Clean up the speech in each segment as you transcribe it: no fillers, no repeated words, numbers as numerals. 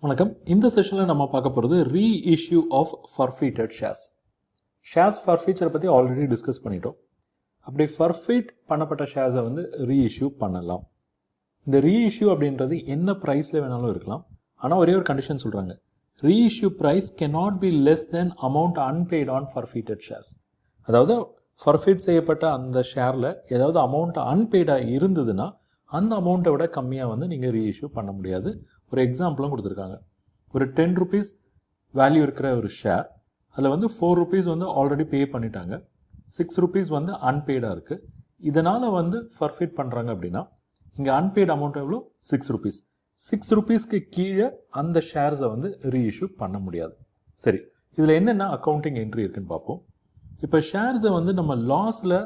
வணக்கம். இந்த செஷனில் நம்ம பார்க்க போகிறது reissue of forfeited shares. Shares ஃபர்ஃபீச்சரை பற்றி ஆல்ரெடி டிஸ்கஸ் பண்ணிட்டோம். அப்படி ஃபர்ஃபீட் பண்ணப்பட்ட ஷேர்ஸை வந்து ரீஇஷ்யூ பண்ணலாம். இந்த ரீஇஷ்யூ அப்படின்றது என்ன ப்ரைஸில் வேணாலும் இருக்கலாம். ஆனால் ஒரே ஒரு கண்டிஷன் சொல்கிறாங்க, reissue price cannot be less than amount unpaid on forfeited shares. அதாவது ஃபர்ஃபீட் செய்யப்பட்ட அந்த ஷேரில் ஏதாவது அமௌண்ட் அன்பெய்டாக இருந்ததுன்னா அந்த அமௌண்ட்டை விட கம்மியாக வந்து நீங்கள் ரீஇஷ்யூ பண்ண முடியாது. ஒரு எக்ஸாம்பிளும் கொடுத்துருக்காங்க. ஒரு 10 rupees வேல்யூ இருக்கிற ஒரு ஷேர், அதில் வந்து 4 rupees வந்து ஆல்ரெடி பே பண்ணிட்டாங்க, 6 rupees வந்து அன்பெய்டாக இருக்குது. இதனால் வந்து ஃபர்ஃபீட் பண்ணுறாங்க அப்படின்னா இங்கே அன்பெய்ட் அமௌண்ட் எவ்வளோ? 6 rupees. 6 rupeesக்கு கீழே அந்த ஷேர்ஸை வந்து ரீஇஷ்யூ பண்ண முடியாது. சரி, இதில் என்னென்ன அக்கௌண்டிங் என்ட்ரி இருக்குன்னு பார்ப்போம். இப்போ ஷேர்ஸை வந்து நம்ம லாஸில்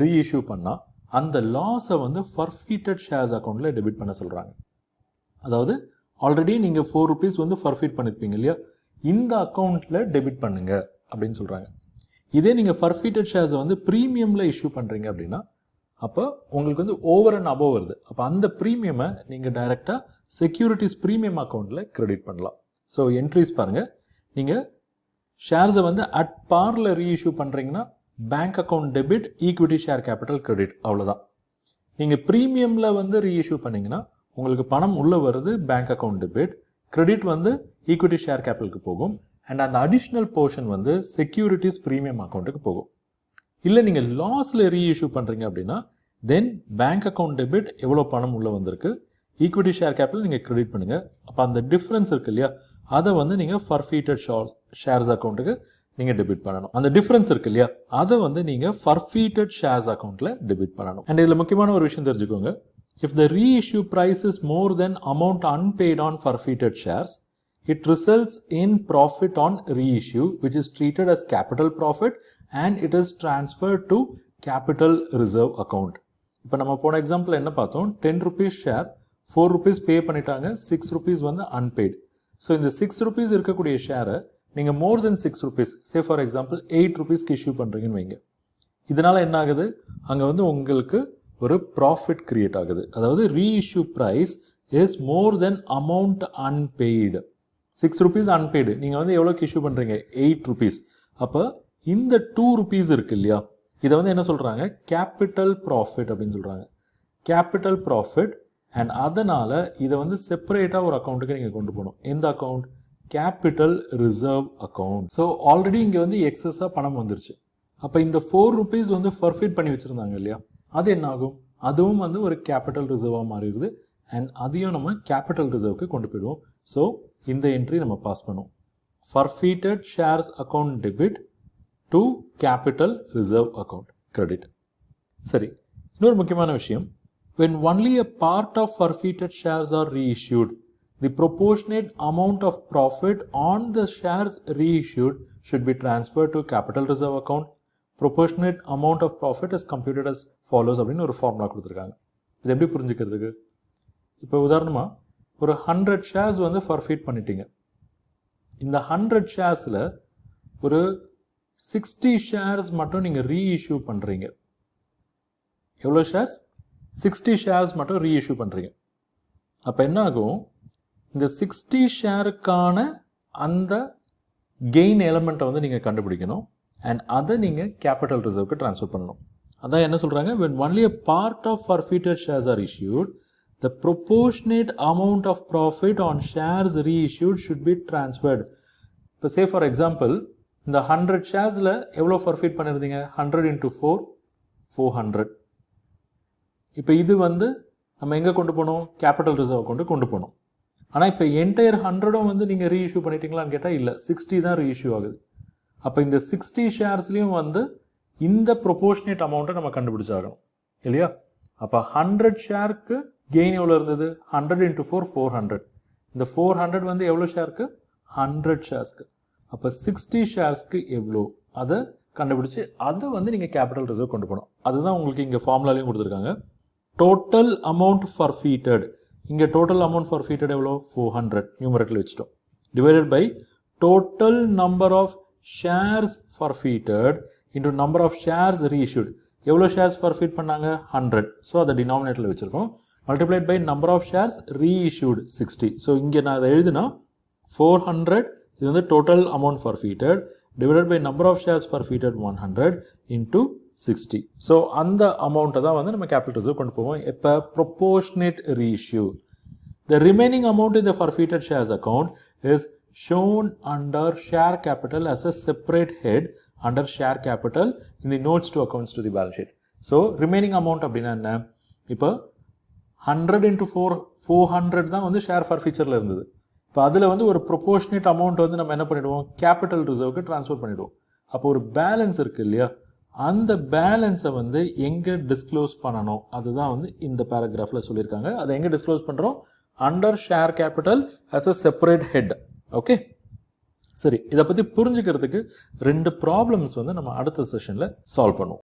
ரீஇஷ்யூ பண்ணால் அந்த லாஸை வந்து ஃபர்ஃபீட்டட் ஷேர்ஸ் அக்கௌண்ட்டில் டெபிட் பண்ண சொல்கிறாங்க. அதாவது ஆல்ரெடி நீங்கள் 4 rupees வந்து ஃபர்ஃபீட் பண்ணியிருப்பீங்க இல்லையா, இந்த அக்கௌண்ட்டில் டெபிட் பண்ணுங்க அப்படின்னு சொல்கிறாங்க. இதே நீங்கள் ஃபர்ஃபீட்டட் ஷேர்ஸை வந்து ப்ரீமியமில் இஷ்யூ பண்ணுறீங்க அப்படின்னா அப்போ உங்களுக்கு வந்து ஓவர் அண்ட் அபோவ் வருது. அப்போ அந்த ப்ரீமியமை நீங்கள் டைரெக்டாக செக்யூரிட்டிஸ் ப்ரீமியம் அக்கௌண்ட்டில் கிரெடிட் பண்ணலாம். ஸோ என்ட்ரிஸ் பாருங்கள், நீங்கள் ஷேர்ஸை வந்து அட் பார்ல ரீஇஷ்யூ பண்ணுறீங்கன்னா bank account debit, equity share capital credit, அவ்வளோதான். நீங்கள் ப்ரீமியமில் வந்து ரீஇஷ்யூ பண்ணிங்கன்னா உங்களுக்கு பணம் உள்ளே வருது, பேங்க் அக்கௌண்ட் டெபிட், கிரெடிட் வந்து ஈக்விட்டி ஷேர் கேபிட்டலுக்கு போகும், அண்ட் அந்த அடிஷ்னல் போர்ஷன் வந்து செக்யூரிட்டிஸ் ப்ரீமியம் அக்கௌண்ட்டுக்கு போகும். இல்லை நீங்கள் லாஸில் ரீஇஷ்யூ பண்ணுறீங்க அப்படின்னா தென் பேங்க் அக்கௌண்ட் டெபிட் எவ்வளோ பணம் உள்ளே வந்திருக்கு, ஈக்விட்டி ஷேர் கேபிட்டல் நீங்கள் கிரெடிட் பண்ணுங்கள். அப்போ அந்த டிஃப்ரென்ஸ் இருக்கு இல்லையா, அதை வந்து நீங்கள் ஃபர்ஃபீட்டட் ஷேர்ஸ் அக்கௌண்ட்டுக்கு நீங்கள் டெபிட் பண்ணணும். அந்த டிஃப்ரென்ஸ் இருக்கு இல்லையா, அதை வந்து நீங்கள் ஃபர்ஃபீட்டட் ஷேர்ஸ் அக்கௌண்ட்டில் டெபிட் பண்ணணும். அண்ட் இதில் முக்கியமான ஒரு விஷயம் தெரிஞ்சுக்கோங்க, if the reissue price is more than amount unpaid on forfeited shares, it results in profit on reissue, which is treated as capital profit and it is transferred to capital reserve account. இப்போ நம்ம போன example என்ன பார்த்தோம், 10 rupees share 4 rupees பே பண்ணிட்டாங்க, 6 rupees வந்து unpaid. So இந்த 6 rupees இருக்கக்கூடிய ஷேரை நீங்கள் more than 6 rupees, say for example 8 rupeesக்கு இஷ்யூ பண்ணுறீங்கன்னு வைங்க. இதனால் என்ன ஆகுது, அங்கே வந்து உங்களுக்கு ஒரு ப்ராஃபிட் கிரியேட் ஆகுது. அதாவது reissue price is more than amount unpaid. 6 rupees unpaid, நீங்கள் வந்து எவ்வளோக்கு இஷ்யூ பண்ணுறீங்க? 8 rupees. அப்போ இந்த 2 rupees இருக்கு இல்லையா, இதை வந்து என்ன சொல்கிறாங்க, கேபிட்டல் ப்ராஃபிட் அப்படின்னு சொல்கிறாங்க. Capital profit. அண்ட் அதனால் இதை வந்து செப்பரேட்டாக ஒரு அக்கௌண்ட்டுக்கு நீங்கள் கொண்டு போகணும். எந்த account? Capital reserve account. So already இங்கே வந்து எக்ஸஸாக பணம் வந்துருச்சு. அப்போ இந்த 4 rupees வந்து ஃபர்ஃபீட் பண்ணி வச்சுருந்தாங்க இல்லையா, அது என்ன ஆகும்? அதுவும் வந்து ஒரு கேபிட்டல் ரிசர்வாக மாறிடுது. அண்ட் அதையும் நம்ம கேபிட்டல் ரிசர்வுக்கு கொண்டு போயிடுவோம். ஸோ இந்த என்ட்ரி நம்ம பாஸ் பண்ணுவோம். Forfeited shares account debit to capital reserve account credit. சரி, இன்னொரு முக்கியமான விஷயம், when only a part of forfeited shares are reissued, the proportionate amount of profit on the shares reissued should be transferred to capital reserve account. Proportionate amount of profit is computed as follows அப்படின்னு ஒரு formula கொடுத்துருக்காங்க. இது எப்படி புரிஞ்சுக்கிறதுக்கு, இப்போ உதாரணமாக ஒரு 100 shares வந்து ஃபர்ஃபீட் பண்ணிட்டீங்க. இந்த 100 ஷேர்ஸில் ஒரு 60 ஷேர்ஸ் மட்டும் நீங்கள் ரீஇஷ்யூ பண்ணுறீங்க. எவ்வளோ ஷேர்ஸ்? 60 ஷேர்ஸ் மட்டும் ரீஇஷ்யூ பண்ணுறீங்க. அப்போ என்ன ஆகும், இந்த 60 ஷேருக்கான அந்த கெயின் எலமெண்ட்டை வந்து நீங்கள் கண்டுபிடிக்கணும். அண்ட் அதை நீங்கள் கேபிட்டல் ரிசர்வுக்கு ட்ரான்ஸ்ஃபர் பண்ணணும். அதான் என்ன சொல்கிறாங்க, when only a part of forfeited shares are issued, the proportionate amount of profit on shares reissued should be transferred. இப்போ சே ஃபார் எக்ஸாம்பிள் இந்த 100 ஷேர்ஸில் எவ்வளோ ஃபர்ஃபீட் பண்ணியிருந்தீங்க? 100 into 4, 400. இப்போ இது வந்து நம்ம எங்கே கொண்டு போகணும்? கேபிட்டல் ரிசர்வ் கொண்டு போகணும். ஆனால் இப்போ என்டையர் 100 வந்து நீங்கள் ரீஇஷ்யூ பண்ணிட்டீங்களான்னு கேட்டால் இல்லை, 60 தான் ரீஇஷ்யூ ஆகுது. அப்போ இந்த 60 ஷேர்ஸ்லையும் வந்து இந்த ப்ரொபோர்ஷனேட் அமௌண்ட்டை நம்ம கண்டுபிடிச்சாகணும் இல்லையா. அப்போ 100 ஷேருக்கு கெயின் எவ்வளோ இருந்தது? 100 into 4, 400. இந்த 400 வந்து எவ்வளோ ஷேருக்கு? 100 ஷேர்ஸ்க்கு. அப்போ 60 ஷேர்ஸ்க்கு எவ்வளோ அதை கண்டுபிடிச்சி அதை வந்து நீங்கள் கேபிட்டல் ரிசர்வ் கொண்டு போகணும். அதுதான் உங்களுக்கு இங்கே ஃபார்முலாலையும் கொடுத்துருக்காங்க. டோட்டல் அமௌண்ட் ஃபர்ஃபீட்டட், இங்கே டோட்டல் அமௌண்ட் ஃபர்ஃபீட்டட் எவ்வளோ? 400 நியூமரேட்டரில் வச்சுட்டோம். Divided by total number of shares forfeited into number of shares reissued. எவ்வளோ ஷேர்ஸ் ஃபர்ஃபீட் பண்ணாங்க? 100. ஸோ அதை டினாமினேட்டரில் வச்சுருக்கோம். Multiplied by number of shares reissued 60. So இங்கே நான் அதை எழுதுனா 400 இது வந்து total amount forfeited divided by number of shares forfeited 100 into 60. So அந்த amount தான் வந்து நம்ம capital reserve கொண்டு போவோம். எப்போ proportionate reissue. The remaining amount in the forfeited shares account is shown under share capital as a separate head under share capital in the notes to accounts to the balance sheet. So remaining amount அப்படின்னா என்ன? இப்போ 100 into 400 தான் வந்து share forfeiture இருந்தது. இப்போ அதில் வந்து ஒரு ப்ரொபோர்ஷனேட் அமௌண்ட் வந்து நம்ம என்ன பண்ணிவிடுவோம், கேபிட்டல் ரிசர்வுக்கு ட்ரான்ஸ்ஃபர் பண்ணிவிடுவோம். அப்போ ஒரு பேலன்ஸ் இருக்குது இல்லையா, அந்த பேலன்ஸை வந்து எங்கே டிஸ்க்ளோஸ் பண்ணணும் அதுதான் வந்து இந்த பேராகிராஃபில் சொல்லியிருக்காங்க. அதை எங்கே டிஸ்க்ளோஸ் பண்ணுறோம், under share capital as a separate head. Okay, சரி, இதை பற்றி புரிஞ்சுக்கிறதுக்கு 2 ப்ராப்ளம்ஸ் வந்து நம்ம அடுத்த செஷனில் சால்வ் பண்ணுவோம்.